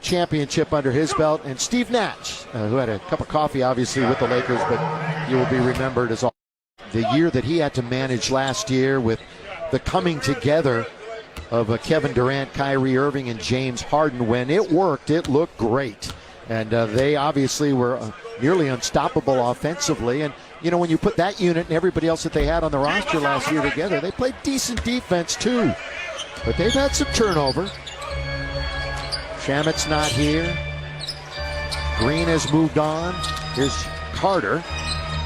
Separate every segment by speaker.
Speaker 1: championship under his belt. And Steve Nash, who had a cup of coffee, obviously, with the Lakers, but he will be remembered as all. The year that he had to manage last year with the coming together of Kevin Durant, Kyrie Irving, and James Harden. When it worked, it looked great. And they obviously were nearly unstoppable offensively. And, you know, when you put that unit and everybody else that they had on the roster last year together, they played decent defense too. But they've had some turnover. Shamet's not here. Green has moved on. Here's Carter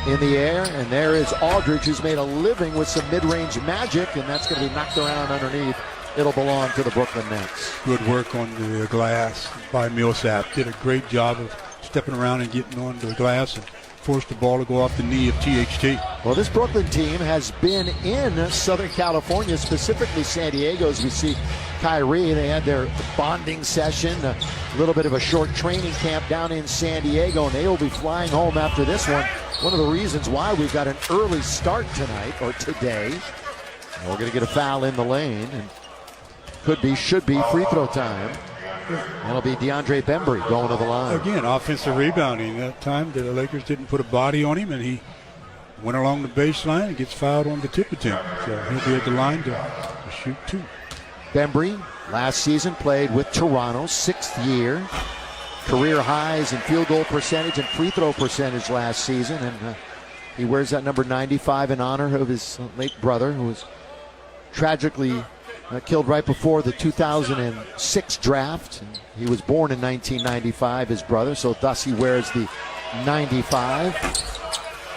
Speaker 1: in the air, and there is Aldridge, who's made a living with some mid-range magic, and that's going to be knocked around underneath. It'll belong to the Brooklyn Nets.
Speaker 2: Good work on the glass by Millsap. Did a great job of stepping around and getting onto the glass and forced the ball to go off the knee of THT.
Speaker 1: Well, this Brooklyn team has been in Southern California, specifically San Diego, as we see Kyrie. They had their bonding session, a little bit of a short training camp down in San Diego, and they will be flying home after this one. One of the reasons why we've got an early start tonight, or today. And we're going to get a foul in the lane, and should be free throw time. That'll be DeAndre Bembry going to the line.
Speaker 2: Again, offensive rebounding. That time the Lakers didn't put a body on him, and he went along the baseline and gets fouled on the tip attempt. So he'll be at the line to shoot two.
Speaker 1: Bembry, last season, played with Toronto, 6th year. Career highs in field goal percentage and free throw percentage last season. And he wears that number 95 in honor of his late brother, who was tragically killed right before the 2006 draft. And he was born in 1995, his brother, so thus he wears the 95.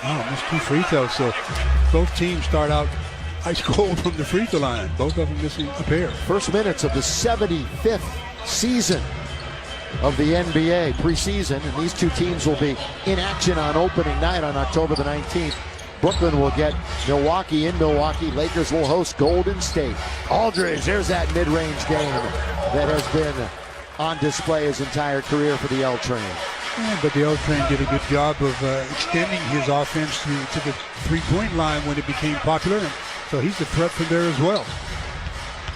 Speaker 2: Oh, missed two free throws. So both teams start out ice cold from the free throw line. Both of them missing a pair.
Speaker 1: First minutes of the 75th season of the NBA preseason, and these two teams will be in action on opening night on October the 19th. Brooklyn will get Milwaukee in Milwaukee. Lakers will host Golden State. Aldridge, there's that mid-range game that has been on display his entire career for the L Train.
Speaker 2: Yeah, but the L Train did a good job of extending his offense to the three-point line when it became popular. And so he's a threat from there as well.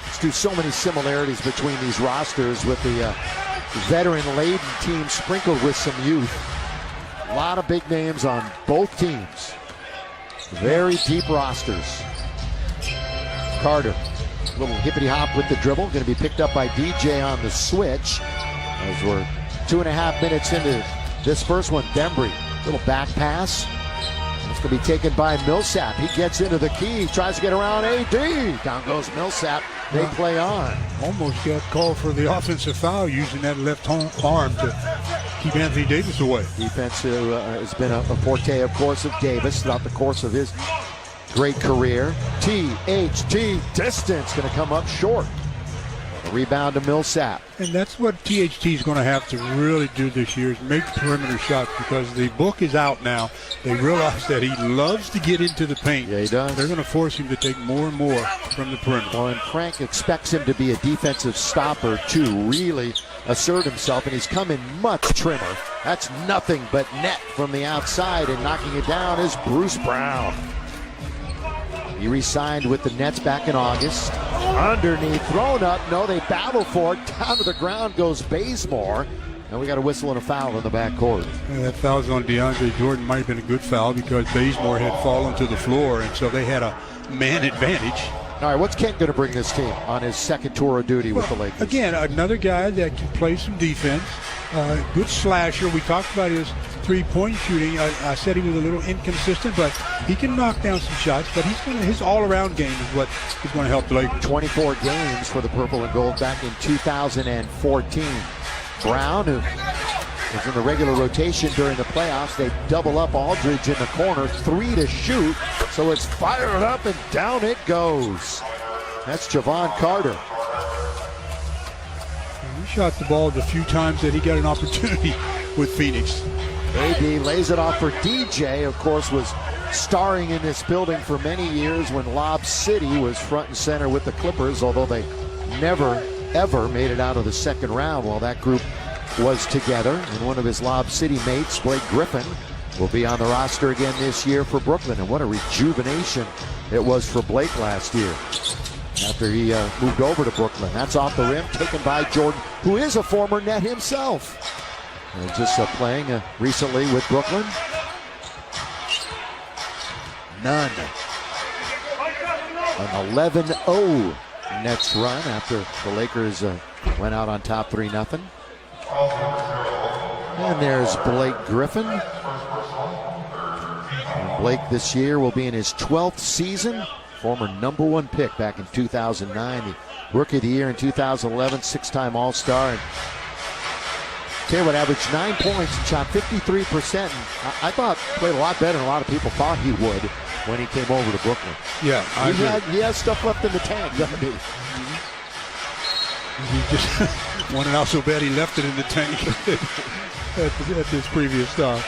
Speaker 1: Let's do so many similarities between these rosters, with the veteran-laden team sprinkled with some youth. A lot of big names on both teams. Very deep rosters. Carter, little hippity hop with the dribble, going to be picked up by DJ on the switch. As we're 2.5 minutes into this first one, Bembry, little back pass. It's going to be taken by Millsap. He gets into the key, tries to get around AD. Down goes Millsap. They play on.
Speaker 2: Almost got called for the offensive foul using that left arm to keep Anthony Davis away.
Speaker 1: Defense has been a forte, of course, of Davis throughout the course of his great career. THT distance going to come up short. A rebound to Millsap.
Speaker 2: And that's what THT is going to have to really do this year, is make perimeter shots, because the book is out now. They realize that he loves to get into the paint.
Speaker 1: Yeah, he does.
Speaker 2: They're going to force him to take more and more from the perimeter.
Speaker 1: Well, and Frank expects him to be a defensive stopper to really assert himself, and he's come in much trimmer. That's nothing but net from the outside, and knocking it down is Bruce Brown. He re-signed with the Nets back in August. Underneath, thrown up. No, they battle for it. Down to the ground goes Bazemore. And we got a whistle and a foul in the backcourt.
Speaker 2: And that foul's on DeAndre Jordan. Might have been a good foul because Bazemore had fallen to the floor, and so they had a man advantage.
Speaker 1: All right, what's Kent going to bring this team on his second tour of duty with the Lakers?
Speaker 2: Again, another guy that can play some defense. Good slasher. We talked about his three-point shooting. I said he was a little inconsistent, but he can knock down some shots. But his all-around game is what is going to help the Lakers.
Speaker 1: 24 games for the Purple and Gold back in 2014. Brown, who was in the regular rotation during the playoffs, they double up Aldridge in the corner, 3 to shoot. So it's fired up and down it goes. That's Javon Carter.
Speaker 2: He shot the ball the few times that he got an opportunity with Phoenix.
Speaker 1: AD lays it off for DJ, of course, was starring in this building for many years when Lob City was front and center with the Clippers, although they never, ever made it out of the second round while that group was together. And one of his Lob City mates, Blake Griffin, will be on the roster again this year for Brooklyn. And what a rejuvenation it was for Blake last year. At after he moved over to Brooklyn. That's off the rim, taken by Jordan, who is a former Net himself. And just playing recently with Brooklyn. None. An 11-0 Nets run after the Lakers went out on top 3-0. And there's Blake Griffin. And Blake this year will be in his 12th season. Former #1 pick back in 2009. The Rookie of the Year in 2011, 6-time All-Star. And tell you what, averaged 9 points and shot 53%. And I thought played a lot better than a lot of people thought he would when he came over to Brooklyn.
Speaker 2: Yeah,
Speaker 1: he has stuff left in the tank, doesn't he?
Speaker 2: He just wanted out so bad he left it in the tank at this previous stop.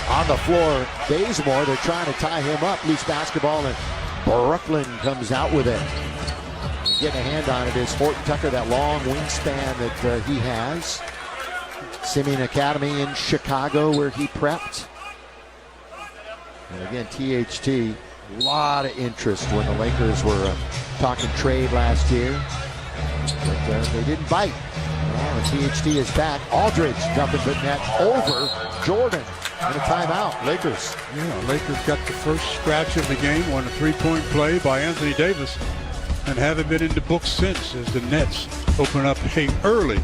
Speaker 1: On the floor, Bazemore, they're trying to tie him up. Loose basketball, and Brooklyn comes out with it. And getting a hand on it is Horton Tucker, that long wingspan that he has. Simeon Academy in Chicago, where he prepped. And again, THT, a lot of interest when the Lakers were talking trade last year. But they didn't bite. Well, THT is back. Aldridge, nothing but net over Jordan. And a timeout, Lakers.
Speaker 2: Yeah, Lakers got the first scratch of the game on a three-point play by Anthony Davis and haven't been in the books since as the Nets open up early.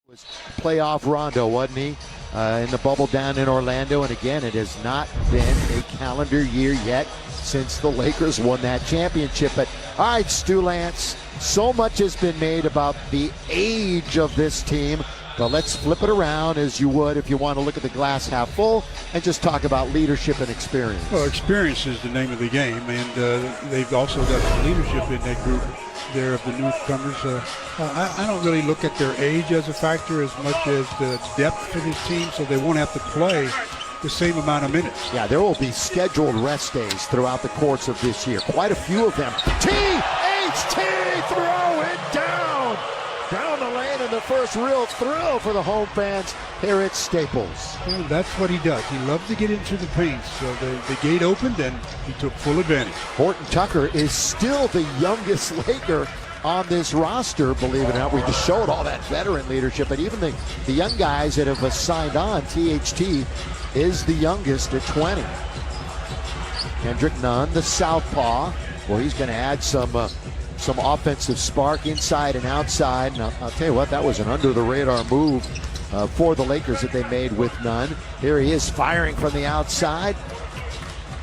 Speaker 1: Was playoff Rondo, wasn't he? In the bubble down in Orlando. And again, it has not been a calendar year yet since the Lakers won that championship. But all right, Stu Lance, so much has been made about the age of this team. But let's flip it around as you would if you want to look at the glass half full and just talk about leadership and experience.
Speaker 2: Well, experience is the name of the game, and they've also got some leadership in that group there of the newcomers. I don't really look at their age as a factor as much as the depth for this team, so they won't have to play the same amount of minutes.
Speaker 1: Yeah, there will be scheduled rest days throughout the course of this year. Quite a few of them. THT throw it down the lane, and the first real thrill for the home fans here at Staples.
Speaker 2: Well, that's what he does. He loves to get into the paint. So the gate opened, and he took full advantage.
Speaker 1: Horton Tucker is still the youngest Laker on this roster, believe it or not. We just showed all that veteran leadership, but even the young guys that have signed on, THT is the youngest at 20. Kendrick Nunn, the southpaw. Well, he's going to add some offensive spark inside and outside. And I'll tell you what, that was an under-the-radar move for the Lakers that they made with Nunn. Here he is firing from the outside.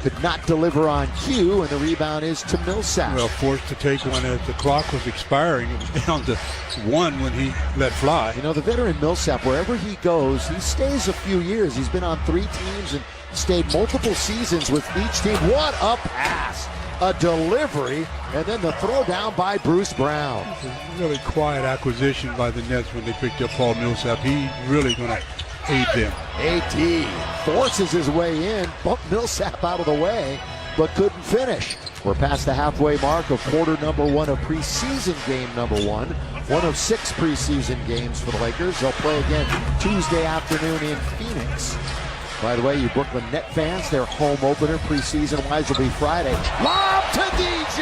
Speaker 1: Could not deliver on cue, and the rebound is to Millsap.
Speaker 2: Well, forced to take one as the clock was expiring. It was down to one when he let fly.
Speaker 1: You know, the veteran Millsap, wherever he goes, he stays a few years. He's been on 3 teams and stayed multiple seasons with each team. What a pass! A delivery, and then the throw down by Bruce Brown.
Speaker 2: It's a really quiet acquisition by the Nets when they picked up Paul Millsap. He's really going to aid them.
Speaker 1: AD forces his way in, bumped Millsap out of the way, but couldn't finish. We're past the halfway mark of quarter number 1 of preseason game number 1. One of 6 preseason games for the Lakers. They'll play again Tuesday afternoon in Phoenix. By the way, you Brooklyn Net fans, their home opener preseason-wise will be Friday. Lob to DJ!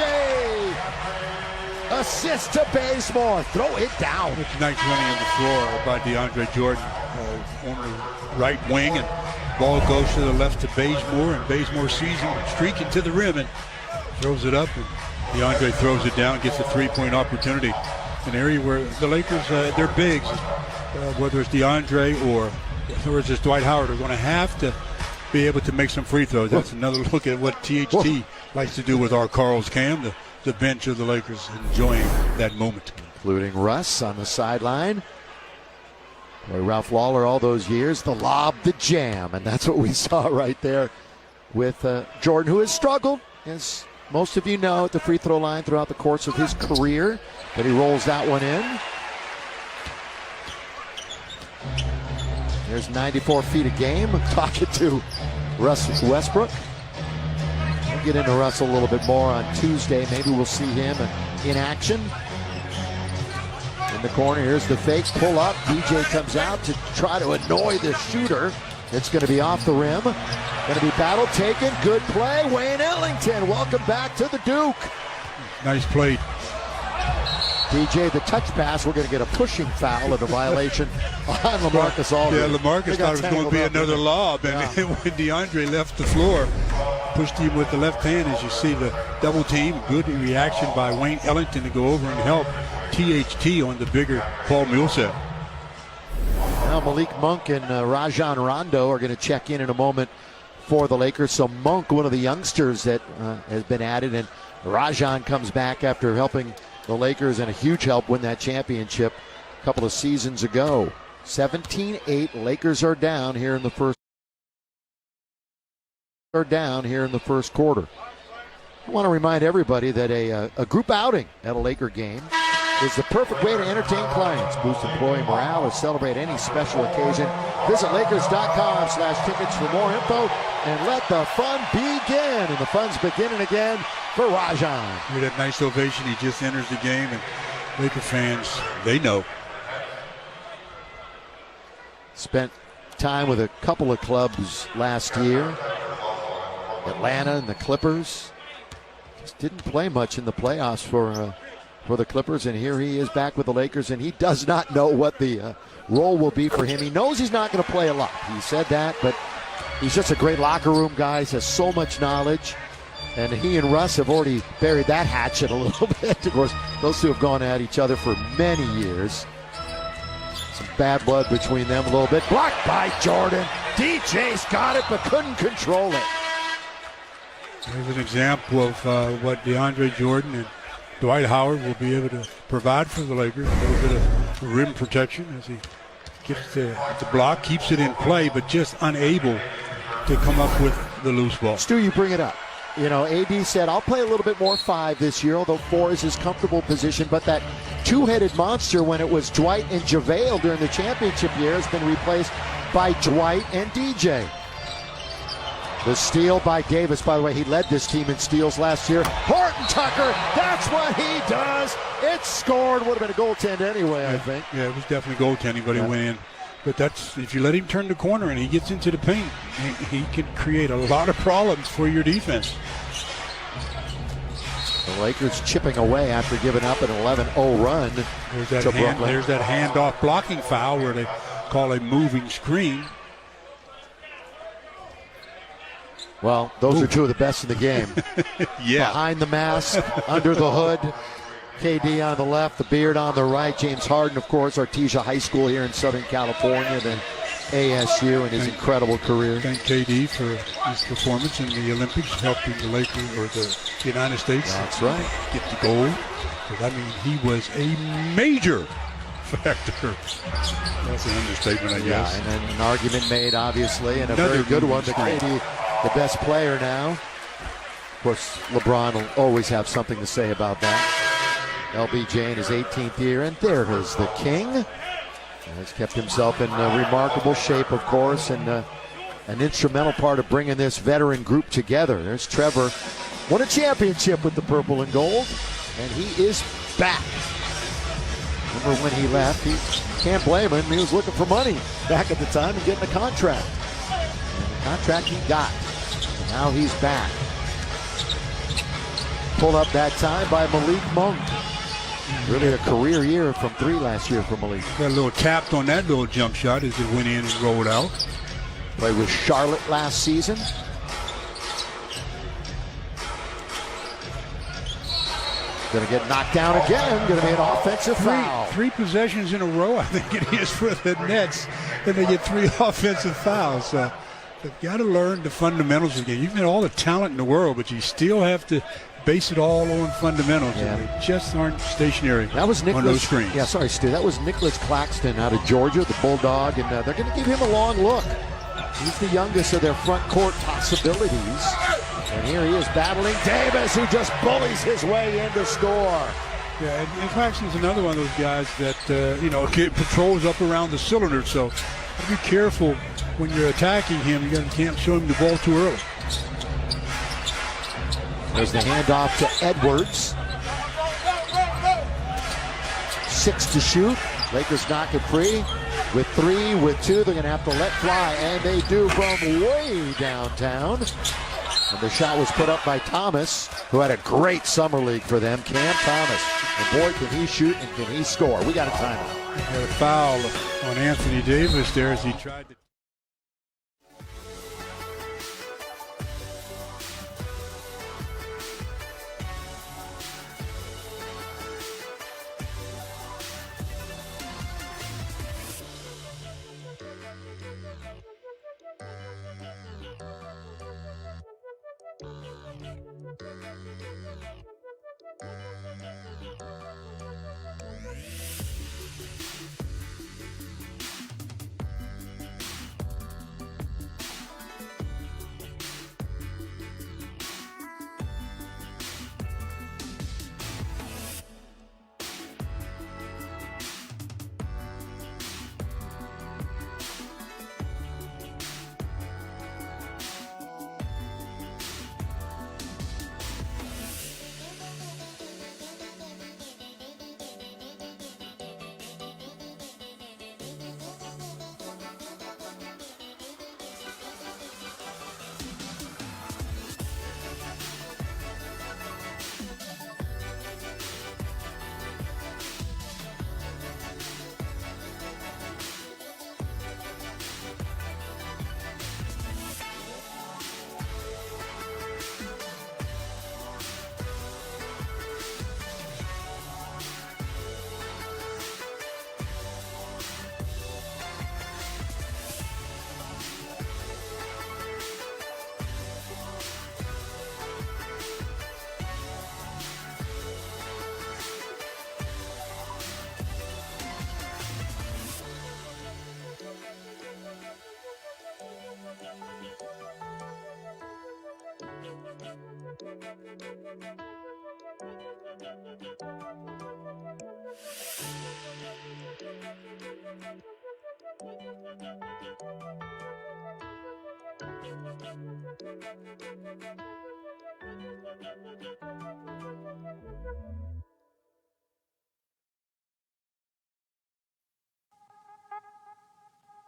Speaker 1: Assist to Bazemore. Throw it down.
Speaker 2: It's nice running on the floor by DeAndre Jordan on the right wing, and ball goes to the left to Bazemore, and Bazemore sees him streaking to the rim and throws it up, and DeAndre throws it down, gets a 3-point opportunity. An area where the Lakers, their bigs, whether it's DeAndre or it's just Dwight Howard, are going to have to be able to make some free throws. That's another look at what THT likes to do with our Carl's Cam, the bench of the Lakers enjoying that moment.
Speaker 1: Including Russ on the sideline. Boy, Ralph Lawler all those years, the lob, the jam, and that's what we saw right there with Jordan, who has struggled, as most of you know, at the free throw line throughout the course of his career, but he rolls that one in. There's 94 feet a game. Talking to Russell Westbrook. We'll get into Russell a little bit more on Tuesday. Maybe we'll see him in action. In the corner, here's the fake pull up. DJ comes out to try to annoy the shooter. It's going to be off the rim. Going to be battle taken. Good play. Wayne Ellington, welcome back to the Duke.
Speaker 2: Nice play.
Speaker 1: DJ, the touch pass, we're going to get a pushing foul and a violation on LaMarcus Aldridge.
Speaker 2: Yeah, LaMarcus thought it was going to be another lob, and when DeAndre left the floor, pushed him with the left hand, as you see the double team. Good reaction by Wayne Ellington to go over and help THT on the bigger Paul Millsap.
Speaker 1: Now Malik Monk and Rajon Rondo are going to check in a moment for the Lakers. So Monk, one of the youngsters that has been added, and Rajon comes back after helping the Lakers and a huge help win that championship a couple of seasons ago. 17-8, Lakers are down here in the first quarter. I want to remind everybody that a group outing at a Laker game is the perfect way to entertain clients, boost employee morale, or celebrate any special occasion. Visit Lakers.com/tickets for more info and let the fun begin. And the fun's beginning again for Rajon.
Speaker 2: Hear that nice ovation. He just enters the game, and Laker fans, they know.
Speaker 1: Spent time with a couple of clubs last year. Atlanta and the Clippers. Just didn't play much in the playoffs for the Clippers, and here he is back with the Lakers, and he does not know what the role will be for him. He knows he's not going to play a lot. He said that, but he's just a great locker room guy. He has so much knowledge, and he and Russ have already buried that hatchet a little bit. Of course, those two have gone at each other for many years. Some bad blood between them a little bit. Blocked by Jordan. DJ's got it, but couldn't control it.
Speaker 2: There's an example of what DeAndre Jordan and Dwight Howard will be able to provide for the Lakers. A little bit of rim protection as he gets the block, keeps it in play, but just unable to come up with the loose ball.
Speaker 1: Stu, you bring it up. You know, AD said, I'll play a little bit more 5 this year, although 4 is his comfortable position. But that two-headed monster when it was Dwight and JaVale during the championship year has been replaced by Dwight and DJ. The steal by Davis, by the way, he led this team in steals last year. Horton Tucker, that's what he does. It's scored. Would have been a goaltend anyway, I think.
Speaker 2: Yeah, it was definitely goaltending, but he went in. But that's, if you let him turn the corner and he gets into the paint, he can create a lot of problems for your defense.
Speaker 1: The Lakers chipping away after giving up an 11-0 run to Brooklyn.
Speaker 2: There's that handoff blocking foul where they call a moving screen.
Speaker 1: Well, those are two of the best in the game.
Speaker 2: Yeah.
Speaker 1: Behind the mask, under the hood. KD on the left, the beard on the right. James Harden, of course, Artesia High School here in Southern California, then ASU in his incredible career.
Speaker 2: Thank KD for his performance in the Olympics, helping the Lakers or the United States.
Speaker 1: That's right.
Speaker 2: Get the gold. Because, I mean, he was a major factor. That's an understatement, I guess.
Speaker 1: And then an argument made, obviously, and a
Speaker 2: Another
Speaker 1: very good one.
Speaker 2: moving
Speaker 1: But KD, the best player now. Of course, LeBron will always have something to say about that. LBJ in his 18th year, and there is the king. Has kept himself in remarkable shape, of course, and an instrumental part of bringing this veteran group together. There's Trevor, won a championship with the purple and gold, and he is back. Remember when he left, he can't blame him. He was looking for money back at the time and getting a contract. And the contract he got. And now he's back. Pulled up that time by Malik Monk. Really a career year from three last year for Malik.
Speaker 2: Got a little tapped on that little jump shot as it went in and rolled out.
Speaker 1: Played with Charlotte last season. Going to get knocked down again. Going to be an offensive foul.
Speaker 2: Three possessions in a row, I think it is, for the Nets. And they get 3 offensive fouls. So they've got to learn the fundamentals of the game. You've got all the talent in the world, but you still have to base it all on fundamentals.
Speaker 1: Yeah.
Speaker 2: And they just aren't stationary
Speaker 1: That was Nicholas,
Speaker 2: on those screens.
Speaker 1: Yeah, sorry, Stu. That was Nicholas Claxton out of Georgia, the Bulldog, and they're going to give him a long look. He's the youngest of their front court possibilities. And here he is battling Davis, who just bullies his way in to score.
Speaker 2: Yeah, and Claxton's another one of those guys that, patrols up around the cylinder. So be careful when you're attacking him. You can't show him the ball too early.
Speaker 1: There's the handoff to Edwards. 6 to shoot. Lakers knock it free. With 3, with 2, they're going to have to let fly, and they do from way downtown. And the shot was put up by Thomas, who had a great summer league for them. Cam Thomas. And boy, can he shoot and can he score. We got a timeout.
Speaker 2: Had a foul on Anthony Davis there as he tried to.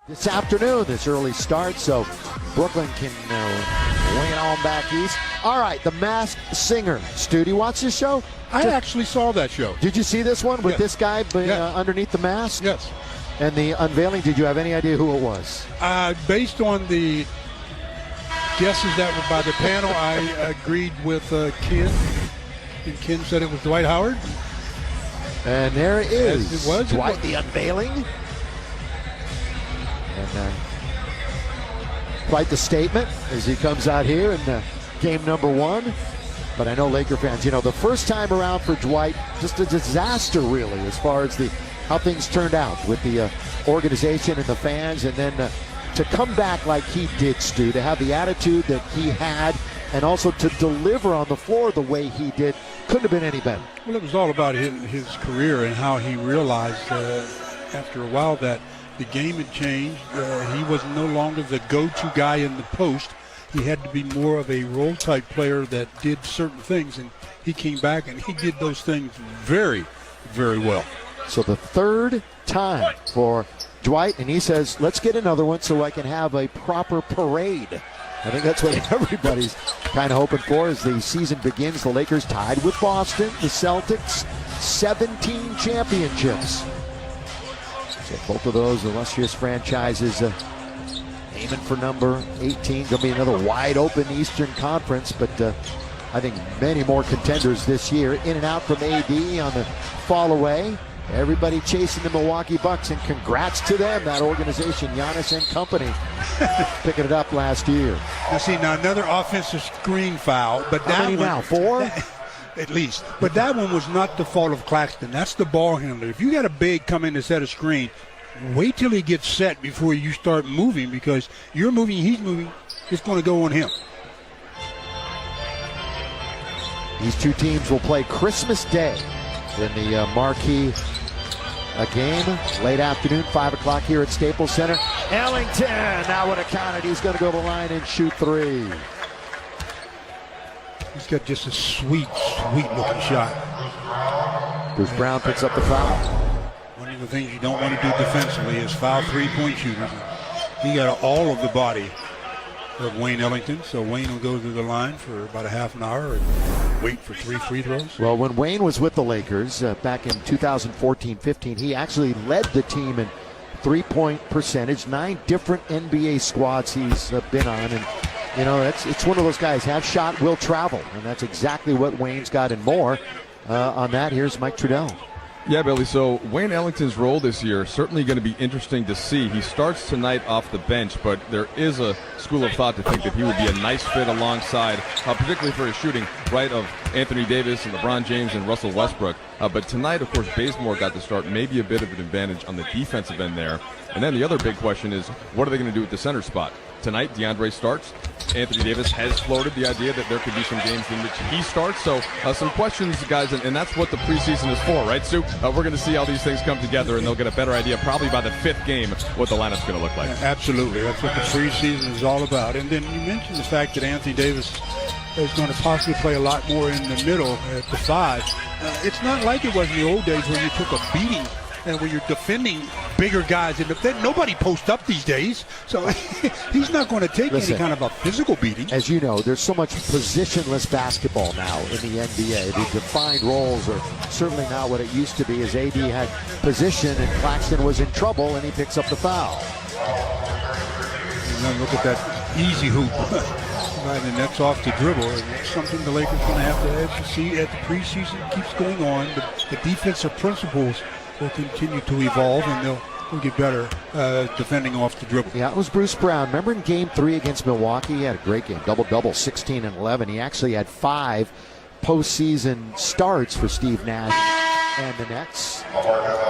Speaker 1: this afternoon, this early start, so Brooklyn can wing it on back east. All right, The Masked Singer. Stu, do you watch this show?
Speaker 2: I actually saw that show.
Speaker 1: Did you see this one with this guy underneath the mask?
Speaker 2: Yes.
Speaker 1: And the unveiling, did you have any idea who it was?
Speaker 2: Based on the guesses that were by the panel, I agreed with Ken. And Ken said it was Dwight Howard.
Speaker 1: And there it is.
Speaker 2: It was
Speaker 1: Dwight, the unveiling. And quite the statement as he comes out here in game number 1. But I know Laker fans, the first time around for Dwight, just a disaster really as far as how things turned out with the organization and the fans. And then to come back like he did, Stu, to have the attitude that he had and also to deliver on the floor the way he did, couldn't have been any better.
Speaker 2: Well, it was all about his career and how he realized after a while that the game had changed. He was no longer the go-to guy in the post. He had to be more of a role-type player that did certain things, and he came back and he did those things very, very well.
Speaker 1: So the third time for Dwight, and he says, let's get another one so I can have a proper parade. I think that's what everybody's kind of hoping for as the season begins. The Lakers tied with Boston, the Celtics, 17 championships. So both of those illustrious franchises aiming for number 18. Going to be another wide open Eastern Conference, but I think many more contenders this year. In and out from AD on the fall away. Everybody chasing the Milwaukee Bucks, and congrats to them, that organization, Giannis and company, picking it up last year.
Speaker 2: Now another offensive screen foul, but
Speaker 1: How many now? 4?
Speaker 2: At least. But that one was not the fault of Claxton. That's the ball handler. If you got a big come in to set a screen, wait till he gets set before you start moving, because you're moving, he's moving, it's going to go on him.
Speaker 1: These two teams will play Christmas Day in the marquee game, late afternoon, 5 o'clock here at Staples Center. Ellington now would have counted. He's going to go to the line and shoot 3.
Speaker 2: He's got just a sweet looking shot.
Speaker 1: Bruce Brown picks up the foul.
Speaker 2: One of the things you don't want to do defensively is foul three-point shooters. He got all of the body of Wayne Ellington, so Wayne will go to the line for about a half an hour and wait for 3 free throws.
Speaker 1: Well, when Wayne was with the Lakers back in 2014-15, he actually led the team in three-point percentage. 9 different NBA squads he's been on, and it's one of those guys, have shot, will travel, and that's exactly what Wayne's got and more. On that, here's Mike Trudell.
Speaker 3: Yeah, Billy, so Wayne Ellington's role this year is certainly going to be interesting to see. He starts tonight off the bench, but there is a school of thought to think that he would be a nice fit alongside, particularly for his shooting, right, of Anthony Davis and LeBron James and Russell Westbrook. But tonight, of course, Bazemore got to start, maybe a bit of an advantage on the defensive end there. And then the other big question is, what are they going to do at the center spot? Tonight, DeAndre starts. Anthony Davis has floated the idea that there could be some games in which he starts. So some questions, guys, and that's what the preseason is for, right, Sue? We're going to see how these things come together, and they'll get a better idea probably by the 5th game what the lineup's going to look like.
Speaker 2: Absolutely. That's what the preseason is all about. And then you mentioned the fact that Anthony Davis is going to possibly play a lot more in the middle at the 5. It's not like it was in the old days where you took a beating and when you're defending bigger guys. Nobody posts up these days, so he's not going to take any kind of a physical beating.
Speaker 1: As you know, there's so much positionless basketball now in the NBA. The defined roles are certainly not what it used to be, as AD had position and Claxton was in trouble, and he picks up the foul.
Speaker 2: And then look at that easy hoop. And then that's off the dribble, and that's something the Lakers are going to have to see as the preseason keeps going on. But the defensive principles will continue to evolve, and they'll get better defending off the dribble.
Speaker 1: Yeah, it was Bruce Brown. Remember in Game 3 against Milwaukee, he had a great game, double-double, 16 and 11. He actually had 5 postseason starts for Steve Nash and the Nets.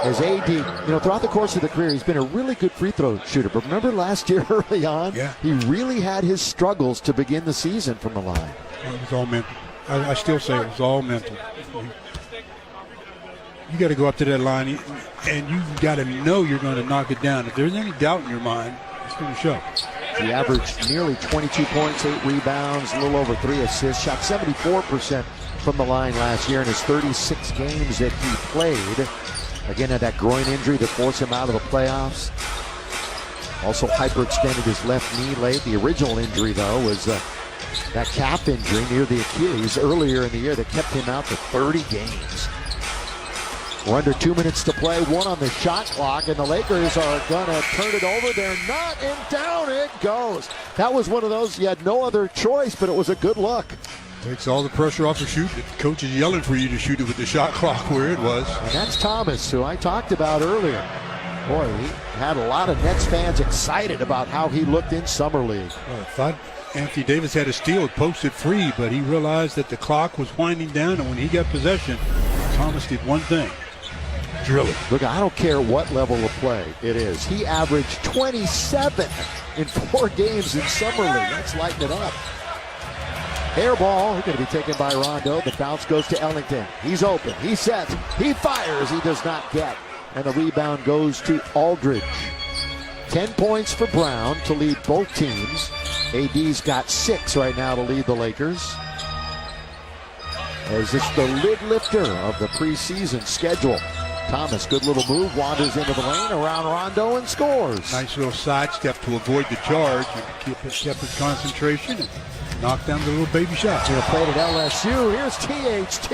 Speaker 1: As AD, throughout the course of the career, he's been a really good free throw shooter. But remember last year early on, he really had his struggles to begin the season from the line.
Speaker 2: It was all mental. I still say it was all mental. You got to go up to that line, and you got to know you're going to knock it down. If there's any doubt in your mind, it's going to show.
Speaker 1: He averaged nearly 22 points, 8 rebounds, a little over 3 assists, shot 74% from the line last year in his 36 games that he played. Again, had that groin injury that forced him out of the playoffs. Also hyperextended his left knee late. The original injury, though, was that calf injury near the Achilles earlier in the year that kept him out for 30 games. We're under 2 minutes to play, 1 on the shot clock, and the Lakers are going to turn it over. They're not, and down it goes. That was one of those, you had no other choice, but it was a good look.
Speaker 2: Takes all the pressure off the shoot. The coach is yelling for you to shoot it with the shot clock where it was.
Speaker 1: And that's Thomas, who I talked about earlier. Boy, he had a lot of Nets fans excited about how he looked in Summer League.
Speaker 2: I thought Anthony Davis had a steal, posted free, but he realized that the clock was winding down, and when he got possession, Thomas did one thing. Drill it.
Speaker 1: Look, I don't care what level of play it is. He averaged 27 in 4 games in Summer League. Let's lighten it up. Air ball, going to be taken by Rondo. The bounce goes to Ellington. He's open. He sets. He fires. He does not get. And the rebound goes to Aldridge. 10 points for Brown to lead both teams. AD's got 6 right now to lead the Lakers. As it's the lid lifter of the preseason schedule. Thomas, good little move, wanders into the lane around Rondo and scores.
Speaker 2: Nice little sidestep to avoid the charge and kept his concentration and knocked down the little baby shot.
Speaker 1: He played at LSU. Here's THT,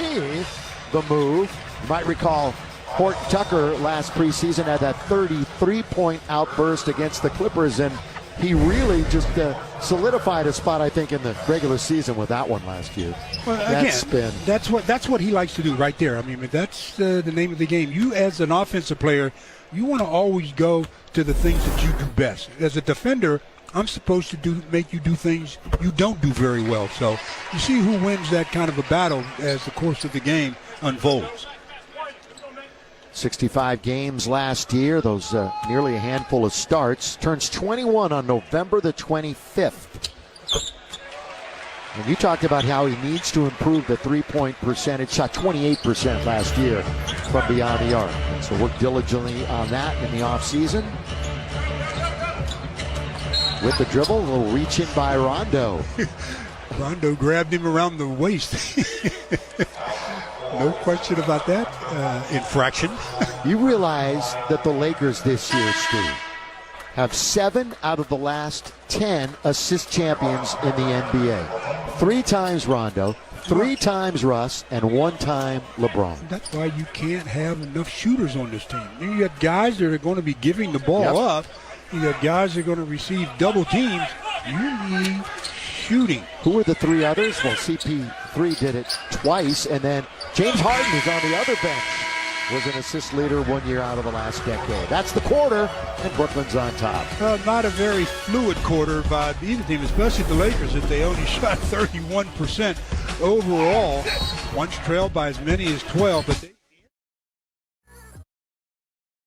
Speaker 1: the move. You might recall Horton Tucker last preseason had that 33-point outburst against the Clippers, and he really just solidified a spot, I think, in the regular season with that one last year.
Speaker 2: Well,
Speaker 1: that
Speaker 2: again,
Speaker 1: spin.
Speaker 2: That's what he likes to do right there. I mean, that's the name of the game. You, as an offensive player, you want to always go to the things that you do best. As a defender, I'm supposed to make you do things you don't do very well. So you see who wins that kind of a battle as the course of the game unfolds.
Speaker 1: 65 games last year, those nearly a handful of starts. Turns 21 on November the 25th. And you talked about how he needs to improve the three-point percentage. Shot 28% last year from beyond the arc. And so work diligently on that in the offseason. With the dribble, a little reach in by Rondo.
Speaker 2: Rondo grabbed him around the waist. No question about that. Infraction.
Speaker 1: You realize that the Lakers this year, Steve, have 7 out of the last 10 assist champions in the NBA. 3 times Rondo, 3 times Russ, and 1 time LeBron.
Speaker 2: That's why you can't have enough shooters on this team. You got guys that are going to be giving the ball up. You got guys that are going to receive double teams. You need shooting. Who
Speaker 1: are the 3 others? Well, CP3 did it twice, and then James Harden is on the other bench. Was an assist leader 1 year out of the last decade. That's the quarter, and Brooklyn's on top.
Speaker 2: Not a very fluid quarter by either team, especially the Lakers, if they only shot 31% overall. Once trailed by as many as 12, but they